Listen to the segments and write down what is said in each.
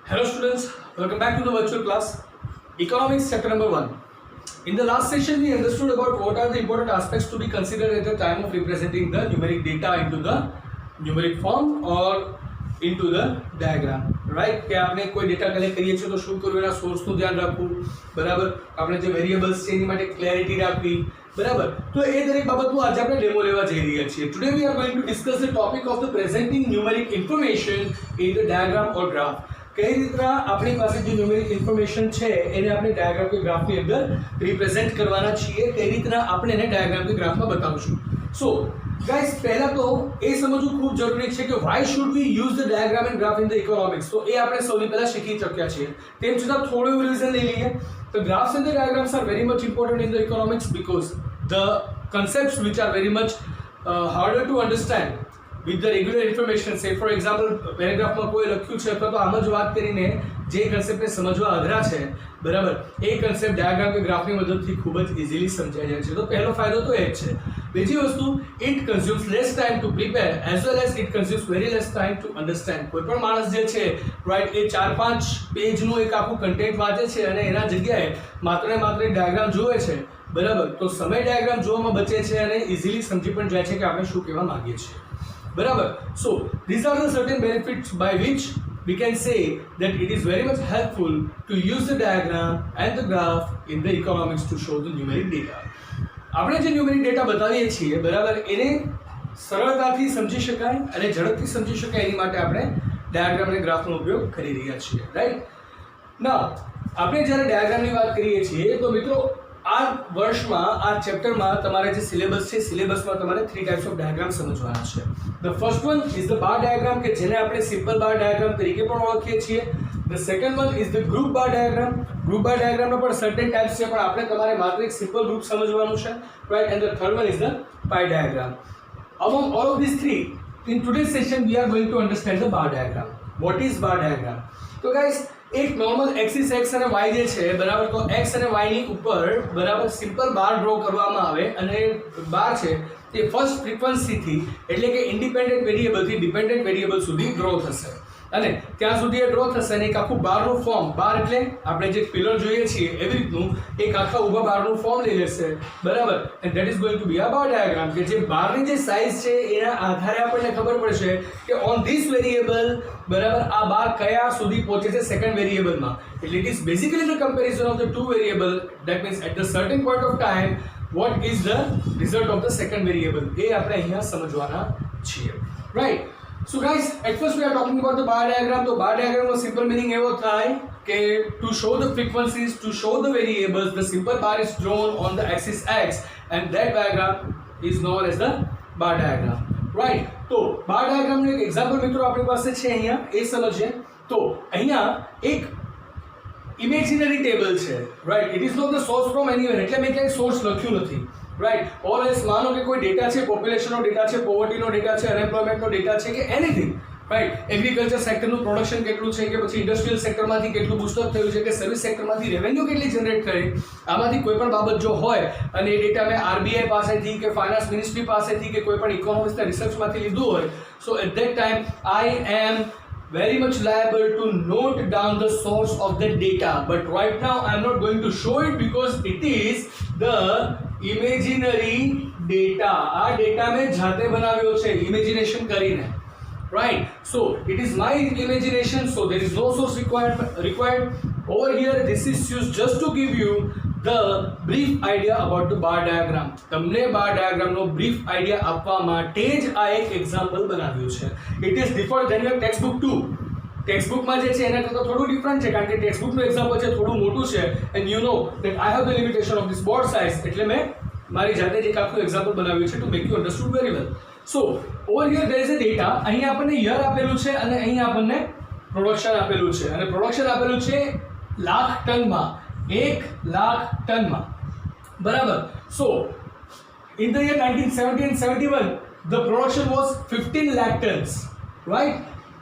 Hello students, welcome back to the virtual class. Economics chapter number 1. In the last session we understood about what are the important aspects to be considered at the time of representing the numeric data into the numeric form or into the diagram. Right? કે આપણે કોઈ data collect કરીએ છીએ તો શું કરવું, એના સોર્સનું ધ્યાન રાખવું, બરાબર, આપણે જે વેરિયેબલ્સ છે એની માટે ક્લેરિટી રાખવી, બરાબર. તો એ દરેક બાબતનું આજે આપણે ડેમો લેવા જઈ રહ્યા છીએ. Today we are going to discuss the topic of the presenting numeric information in the diagram or graph. કઈ રીતના આપણી પાસે જે ન્યુમેરિક ઇન્ફોર્મેશન છે એને આપણે ડાયાગ્રામ કે ગ્રાફની અંદર રિપ્રેઝેન્ટ કરવાના છીએ, કઈ રીતના આપણે એને ડાયાગ્રામ કે ગ્રાફમાં બતાવશું. સો ગાઈસ, પહેલા તો એ સમજવું ખૂબ જરૂરી છે કે why should we use the diagram and graph in the economics. તો એ આપણે સૌથી પહેલા શીખી ચૂક્યા છીએ. તેમ છતાં થોડું રિવિઝન લઈ લઈએ. The graphs and the diagrams are very much important in the economics because the concepts which are very much harder to understand with the regular information, say for example પેરેગ્રાફમાં કોઈ લખ્યું છે અથવા તો આમ જ વાત કરીને જે કન્સેપ્ટને સમજવા અઘરા છે, બરાબર, એ કન્સેપ્ટ ડાયાગ્રામ કે ગ્રાફની મદદથી ખૂબ જ ઇઝીલી સમજાઈ જાય છે. તો પહેલો ફાયદો તો એ જ છે. બીજી વસ્તુ, it consumes less time to prepare as well as it consumes very less time to understand. કોઈ પણ માણસ જે છે, રાઈટ, એ 4-5 પેજનું એક આખું કન્ટેન્ટ વાંચે છે અને એના જગ્યાએ માત્ર ને માત્ર ડાયાગ્રામ જુએ છે, બરાબર, તો સમય ડાયાગ્રામ જોવામાં બચે છે અને ઇઝીલી સમજી પણ જાય છે કે આપણે શું કહેવા માંગીએ છીએ, બરાબર. So these are the certain benefits by which we can say that it is very much helpful to use the diagram and the graph in the economics to show the numeric data. આપણે જે numeric data બતાવીએ છીએ, બરાબર, એને સરળતાથી સમજી શકાય અને ઝડપથી સમજી શકાય એની માટે આપણે ડાયાગ્રામ અને ગ્રાફનો ઉપયોગ કરી રહ્યા છીએ, રાઈટ. ના, આપણે જ્યારે ડાયાગ્રામની વાત કરીએ છીએ તો મિત્રો આ વર્ષમાં આ ચેપ્ટરમાં તમારે જે સિલેબસ છે, સિલેબસમાં તમારે 3 ટાઈપ્સ ઓફ ડાયાગ્રામ સમજવાના છે. The first one is the bar diagram, કે જેને આપણે સિમ્પલ બાર ડાયાગ્રામ તરીકે પણ ઓળખીએ છીએ. The second one is the group bar diagram. Group bar ડાયાગ્રામના પણ સર્ટેન ટાઈપ્સ છે, પણ આપણે તમારે માત્ર એક સિમ્પલ ગ્રુપ સમજવાનું છે, right. And the third one is the pi diagram. Among all of these three, in today's session we are going to understand the bar diagram. What is bar diagram? તો guys, એક normal axis x અને y જે છે, બરાબર, તો x અને y ની ઉપર, બરાબર, સિમ્પલ બાર ડ્રો કરવામાં આવે અને બાર છે તે ફર્સ્ટ ફ્રીક્વન્સીથી એટલે કે ઇન્ડિપેન્ડન્ટ વેરિયેબલથી ડિપેન્ડન્ટ વેરિયેબલ સુધી ડ્રો થશે અને ત્યાં સુધી એ ડ્રો થશે અને એક આખું બારનું ફોર્મ, બાર એટલે આપણે જે પિલર જોઈએ છીએ એવી રીતનું એક આખા ઊભા બારનું ફોર્મ લઈ લેશે, બરાબર. And that is going to be a bar diagram, કે જે બારની જે સાઇઝ છે એના આધારે આપણને ખબર પડશે કે ઓન ધીસ વેરિયેબલ, બરાબર, આ બાર કયા સુધી પહોંચે છે સેકન્ડ વેરિયેબલમાં. એટલે it is basically the comparison of the two variable. That means at the certain point of time what is the result of the second variable, એ આપણે અહીંયા સમજવાના છીએ, right. So guys, at first we are talking about the bar diagram. તો bar diagram નો simple meaning એવો થાય કે to show the frequencies, to show the variables, the simple bar is drawn on the axis x and that diagram is known as the bar diagram, right. તો bar diagram નું એક example મિત્રો આપણી પાસે છે અહીંયા, એ સમજીએ. તો અહીંયા એક ઇમેજિનરી ટેબલ છે, right. It is not the source from anywhere, એટલે મેં ક્યાંય સોર્સ લખ્યું નથી, રાઈટ. ઓર એલ્સ માનો કે કોઈ ડેટા છે, પોપ્યુલેશનનો ડેટા છે, પોવર્ટીનો ડેટા છે, અનએમ્પ્લોયમેન્ટનો ડેટા છે, કે એનીથિંગ, રાઈટ. એગ્રીકલ્ચર સેક્ટરનું પ્રોડક્શન કેટલું છે, કે પછી ઇન્ડસ્ટ્રીયલ સેક્ટરમાંથી કેટલું બૂસ્ટઅપ થયું છે, કે સર્વિસ સેક્ટરમાંથી રેવન્યુ કેટલી જનરેટ થઈ, આમાંથી કોઈ પણ બાબત જો હોય અને એ ડેટા મેં આરબીઆઈ પાસેથી કે ફાઇનાન્સ મિનિસ્ટ્રી પાસેથી કે કોઈ પણ ઇકોનોમિક્સના રિસર્ચમાંથી લીધું હોય, so at that time I am very much liable to note down the source of the data, but right now I am not going to show it because it is the imaginary data. આ data મેં જાતે બનાવ્યો છે imagination કરીને, right. So it is my imagination, so there is no source required over here. This is used just to give you the brief idea about the bar diagram. તમને બાર ડાયાગ્રામનો brief idea આપવા માટે જ આ એક example બનાવ્યું છે. It is different than your text book 2. ટેક્સ્ટબુકમાં જે છે એના કરતાં થોડું ડિફરન્ટ છે, કારણ કે ટેક્સ્ટબુકનું એક્ઝામ્પલ છે થોડું મોટું છે and you know that I have the limitation of this board size, એટલે મેં મારી જાતે જ એક આખું એક્ઝામ્પલ બનાવ્યું છે to make you understood very well. So over here there is a data. અહીંયા આપણને યર આપેલું છે અને અહીંયા આપણને પ્રોડક્શન આપેલું છે અને પ્રોડક્શન આપેલું છે લાખ ટનમાં, 1,00,000 ટનમાં, બરાબર. સો in the year 1970 and 71 the production was 15 lakh tons, right.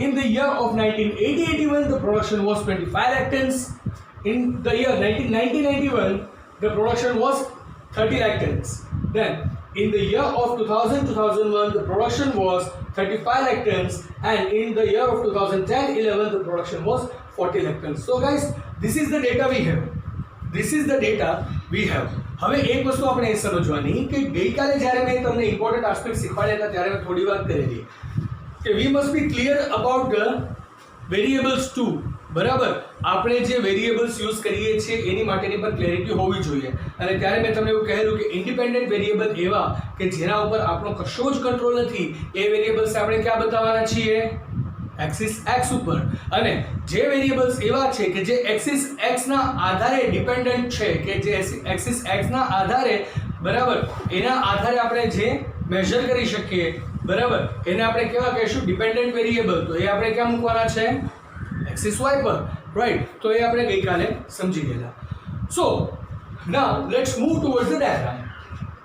In the year of 1980-81 the production was 25 lakh tons. In the year 1990-91 the production was 30 lakh tons. Then in the year of 2000-2001 the production was 35 lakh tons, and in the year of 2010-11 the production was 40 lakh tons. So guys, this is the data we have. This is the data we have. હવે એક વસ્તુ આપણે એ સમજવાની કે ગઈકાલે જ્યારે મેં તમને ઇમ્પોર્ટન્ટ આસ્પેક્ટ શીખવાડ્યા હતા ત્યારે મેં થોડી વાત કરેલી કે we must be clear about the variables too. બરાબર, આપણે જે વેરિયેબલ્સ યુઝ કરીએ છીએ એની માટેની પણ ક્લેરિટી હોવી જોઈએ. અને ત્યારે મેં તમને એવું કહેલું કે ઇન્ડિપેન્ડન્ટ વેરિયેબલ એવા કે જેના ઉપર આપણો કશો જ કંટ્રોલ નથી એ વેરિયેબલ્સ આપણે ક્યાં બતાવવાના છીએ? એક્સિસ એક્સ ઉપર. અને જે વેરિયેબલ્સ એવા છે કે જે એક્સિસ એક્સ ના આધારે ડિપેન્ડન્ટ છે, કે જે એક્સિસ એક્સ ના આધારે, બરાબર, એના આધારે આપણે જે મેઝર કરી શકીએ, બરાબર, એને આપણે કેવા કહીશું? Dependent variable. તો એ આપણે ક્યાં મૂકવાના છે? એક્સિસ વાય પર, રાઈટ. તો એ આપણે ગઈકાલે સમજી ગયેલા. So now let's move towards the diagram.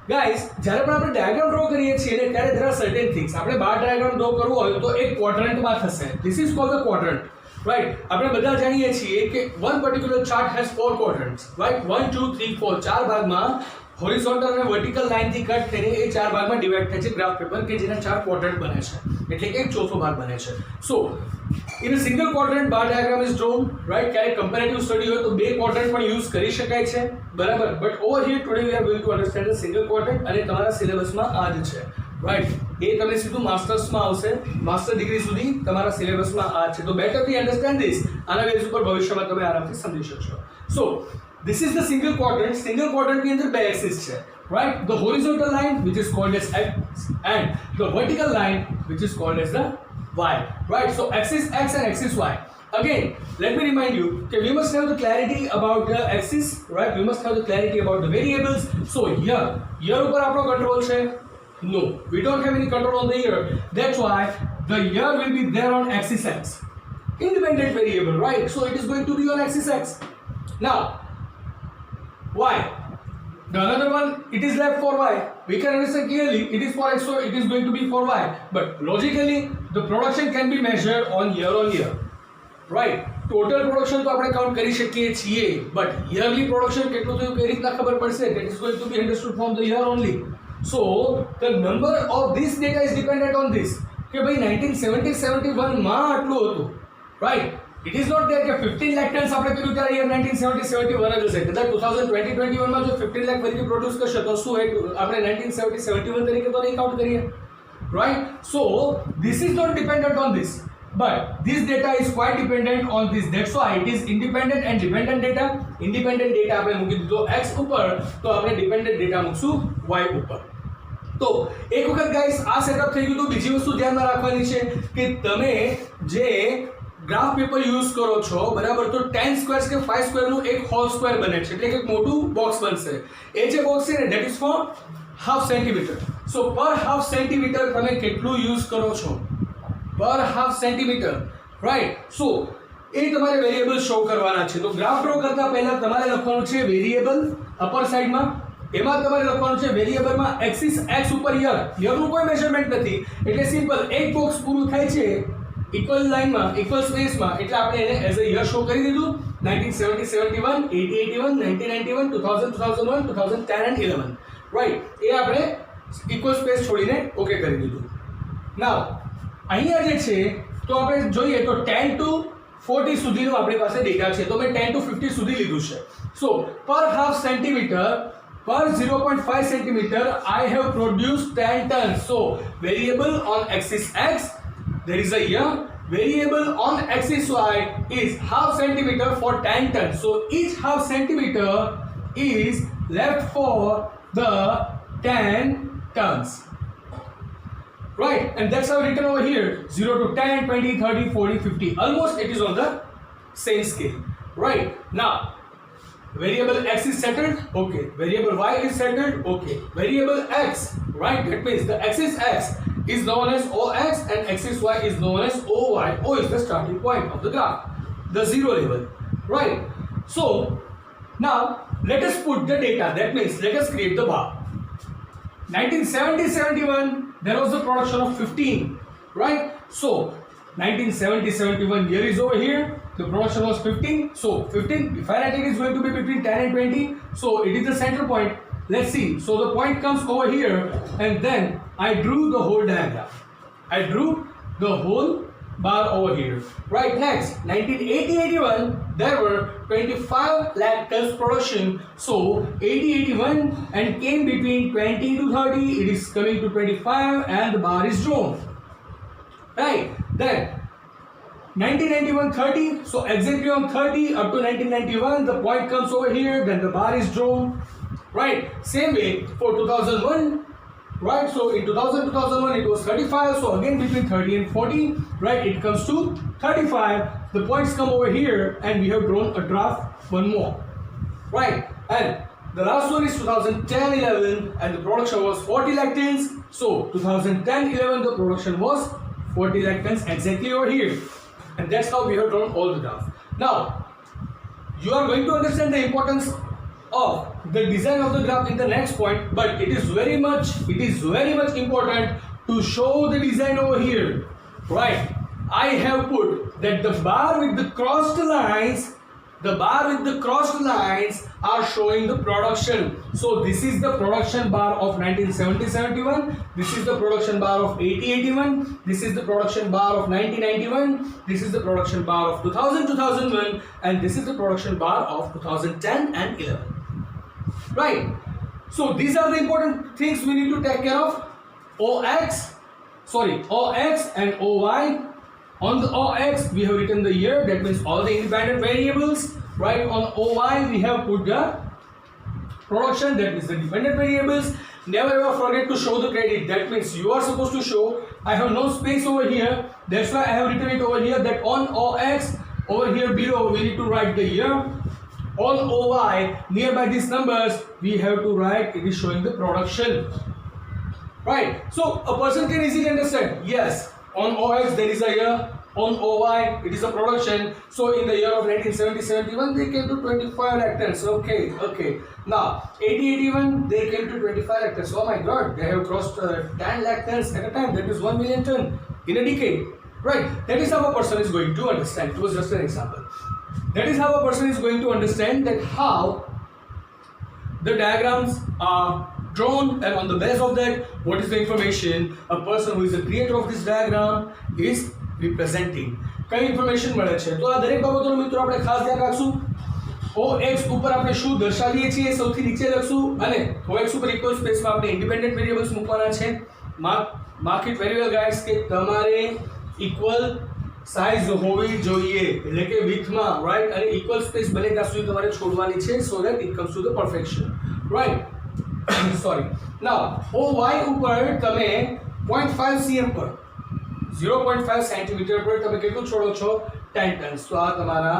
Guys, જ્યારે પણ આપણે ડાયાગ્રામ ડ્રો કરીએ છીએ ને ત્યારે there are certain things. આપણે બાર ડાયાગ્રામ ડ્રો કરવો હોય તો એક ક્વોડ્રન્ટમાં થશે. This is called the quadrant, right. આપણે બધા જાણીએ છીએ કે one particular chart has 4 quadrants, right. 1 2 3 4 ચાર ભાગમાં હોરિઝોન્ટલ અને વર્ટિકલ લાઇનથી કટ થઈને એ ચાર ભાગમાં ડિવાઇડ થાય છે ગ્રાફ પેપર, કે જેના 4 ક્વોડ્રન્ટ બને છે, એટલે કે એક ચોથો ભાગ બને છે. સો in a single quadrant bar diagram is drawn, right. ક્યારેક કમ્પેરેટિવ સ્ટડી હોય તો બે ક્વોડ્રન્ટ પણ યુઝ કરી શકાય છે, બરાબર. But over here today we are going to understand the single quadrant, અને તમારા સિલેબસમાં આ જ છે, રાઈટ. એ તમને સીધું માસ્ટર્સમાં આવશે, માસ્ટર ડિગ્રી સુધી તમારા સિલેબસમાં આ છે. તો બેટર વી અન્ડરસ્ટેન્ડ ધીસ. આના બેઝ ઉપર ભવિષ્યમાં તમે આરામથી સમજી શકશો. સો this is the single quadrant. single quadrant ની અંદર બે એક્સિસ છે, right. The horizontal line which is called as x and the vertical line which is called as the y, right. So axis x and axis y. Again, let me remind you that we must have the clarity about the axis, right. We must have the clarity about the variables. So here ઉપર આપણો control છે? No, we don't have any control on the year. That's why the year will be there on axis x, independent variable, right. So it is going to be on axis x. Now y, the another one, it is left for y. We can understand clearly it is for x, so it is going to be for y. But logically the production can be measured on year, right. Total production તો આપણે count કરી શકીએ છીએ, but yearly production કેટલું થયું કઈ રીતના ખબર પડશે? That is going to be understood from the year only. So the number of this data is dependent on this, કે ભાઈ 1970-71 માં આટલું હતું, right. It is not there કે 15 lakh tons આપણે કર્યું ત્યારે year 1970-71 જ હશે. કદાચ 2020-21 માં જો 15 lakh ફરીથી પ્રોડ્યુસ કરશે તો શું આપણે 1970-71 તરીકે તો નહીં કાઉન્ટ કરીએ, right. So this is not dependent on this, but this data is quite dependent on this. That's why it is independent and dependent data. Independent data આપણે મૂકી દીધો x ઉપર, તો આપણે dependent data મૂકશું y ઉપર. તો એક વખત ગાઈસ આ સેટઅપ થઈ ગયું તો બીજી વસ્તુ ધ્યાનમાં રાખવાની છે કે તમે જે ગ્રાફ પેપર યુઝ કરો છો, બરાબર, તો 10 સ્ક્વેર્સ કે 5 સ્ક્વેરનું એક હોલ સ્ક્વેર બને છે, એટલે કે એક મોટું બોક્સ બનશે. એ જે બોક્સ છે ને, that is for half centimetre. So per half centimetre તમે કેટલું યુઝ કરો છો? Per half centimetre, right. So એ તમારે વેરિયેબલ શો કરવાના છે. તો ગ્રાફ ડ્રો કરતા પહેલા તમારે લખવાનું છે વેરિયેબલ અપર સાઈડમાં. એમાં તમારે લખવાનું છે વેરિયેબલમાં એક્સિસ એક્સ ઉપર યરનું કોઈ મેઝરમેન્ટ નથી, એટલે સિમ્પલ એક બોક્સ પૂરું થાય છે ઇક્વલ લાઇનમાં, ઇક્વલ સ્પેસમાં, એટલે આપણે એને એઝ અ યર શો કરી દીધું. 1970-71, 80-81, 1991, 2000-2001, 2010 and 11, રાઈટ. એ આપણે ઇક્વલ સ્પેસ છોડીને ઓકે કરી દીધું. નાઉ અહીંયા જે છે તો આપણે જોઈએ તો 10 to 40 સુધીનો આપણી પાસે ડેટા છે, તો મેં 10 to 50 સુધી લીધું છે. સો per half centimetre, per 0.5 centimeter, I have produced 10 tons. So variable on axis x, there is a year. Variable on axis y is half centimeter for 10 tons. So each half centimeter is left for the 10 tons. Right, and that's how written over here. 0 to 10, 20, 30, 40, 50. Almost it is on the same scale. Right, now variable x is settled, okay. Variable y is settled, okay. Variable x, right, that means the axis x is known as ox and axis y is known as oy. O is the starting point of the graph, the zero level, right. So now let us put the data, that means let us create the bar. 1970-71 there was the production of 15, right. So 1970-71 year is over here, the production was 15. So 15, finally it is going to be between 10 and 20. So it is the center point. Let's see. So the point comes over here, and then I drew the whole diagram. I drew the whole bar over here. Right, next 1980-81 there were 25 lakh tons production. So 80-81 and came between 20 to 30, it is coming to 25 and the bar is drawn. Right, then 1991-30, so exactly on 30 up to 1991 the point comes over here, then the bar is drawn. Right, same way for 2001. Right, so in 2001 it was 35, so again between 30 and 40, right, it comes to 35. The points come over here and we have drawn a draft one more. Right, and the last one is 2010-11 and the production was 40 lakh tons. So 2010-11 the production was 40 lakh tons exactly over here. And that's how we have drawn all the graphs. Now, you are going to understand the importance of the design of the graph in the next point, but it is very much important to show the design over here. Right, I have put that the bar with the crossed lines are showing the production. So this is the production bar of 1970-71, this is the production bar of 80-81, this is the production bar of 1991, this is the production bar of 2000-2001, and this is the production bar of 2010 and 11. Right, so these are the important things we need to take care of. OX and OY. On the OX we have written the year, that means all the independent variables. Right, on OY we have put the production, that is the dependent variables. Never ever forget to show the credit, that means you are supposed to show. I have no space over here, that's why I have written it over here that on OX over here below we need to write the year. On OY nearby these numbers we have to write it is showing the production. Right, so a person can easily understand, yes, on OX there is a year, on OY it is a production. So in the year of 1970-71 they came to 25 lakh tons. Okay. Now 80-81 they came to 25 lakh tons. Oh my god, they have crossed 10 lakh tons at a time, that is 1 million ton in a decade. Right, that is how a person is going to understand. It was just an example. That is how a person is going to understand that how the diagrams are drawn, and on the base of that what is the information a person who is the creator of this diagram is representing. કઈ information મળે છે તો આ દરેક બાબતોનું મિત્રો આપણે ખાસ ધ્યાન રાખશું. OX ઉપર આપણે શું દર્શાવીએ છીએ સૌથી નીચે લખશું, અને OX ઉપર ઇક્વલ સ્પેસમાં આપણે ઇન્ડિપેન્ડન્ટ વેરિયેબલ્સ મૂકવાના છે. Mark it very well guys કે તમારે ઇક્વલ સાઇઝ હોવી જોઈએ, એટલે કે વિડ્થમાં, રાઈટ, અને ઇક્વલ સ્પેસ બને ત્યાં સુધી તમારે છોડવાની છે so that it comes to the perfection. Right, sorry. Now OY ઉપર તમે 0.5 cm પર 0.5 સેન્ટીમીટર પર તમે કેટલું છોડો છો? 10 ટન્સ. તો આ તમારા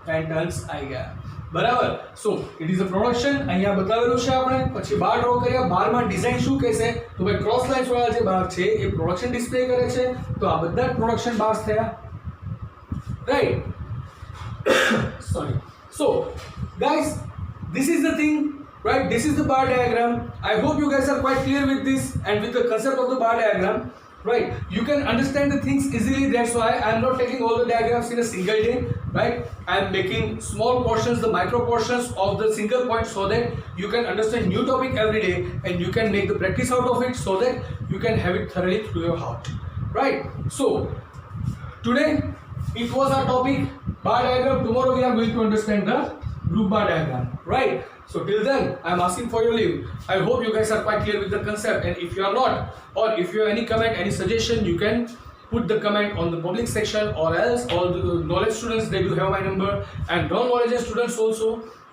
10 ટન્સ આવી ગયા, બરાબર. So it is a production અહીંયા બતાવેલું છે આપણે. પછી બાર ડ્રો કર્યા, બારમાં ડિઝાઇન શું કહેશે તો ભાઈ ક્રોસ લાઇન્સ વાળા જે બાર છે એ પ્રોડક્શન ડિસ્પ્લે કરે છે. તો આ બધા પ્રોડક્શન બાર્સ થયા, right. Sorry. So guys, this is the thing, right? This is the bar diagram. I hope you guys are quite clear with this and with the concept of the bar diagram. Right, you can understand the things easily. That's why I am not taking all the diagrams in a single day. Right, I am making small portions, the micro portions of the single point, so that you can understand new topic every day and you can make the practice out of it, so that you can have it thoroughly through your heart. Right, so today it was our topic bar diagram. Tomorrow we are going to understand the group bar diagram. Right, so till then I am asking for your leave. I hope you guys are quite clear with the concept, and if you are not, or if you have any comment, any suggestion, you can put the comment on the public section, or else all the knowledge students, they do have my number, and non-knowledge students also,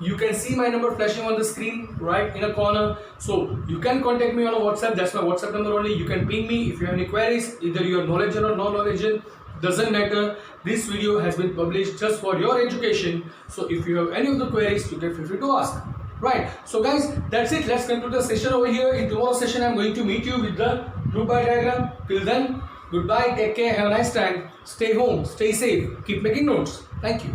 you can see my number flashing on the screen right in a corner. So you can contact me on a WhatsApp. That's my WhatsApp number only. You can ping me if you have any queries, either you are knowledge or non-knowledge, doesn't matter. This video has been published just for your education, so if you have any of the queries, you can feel free to ask. Right, so guys, that's it. Let's conclude the session over here. In tomorrow's session I'm going to meet you with the group bar diagram. Till then, goodbye, take care, have a nice time, stay home, stay safe, keep making notes. Thank you.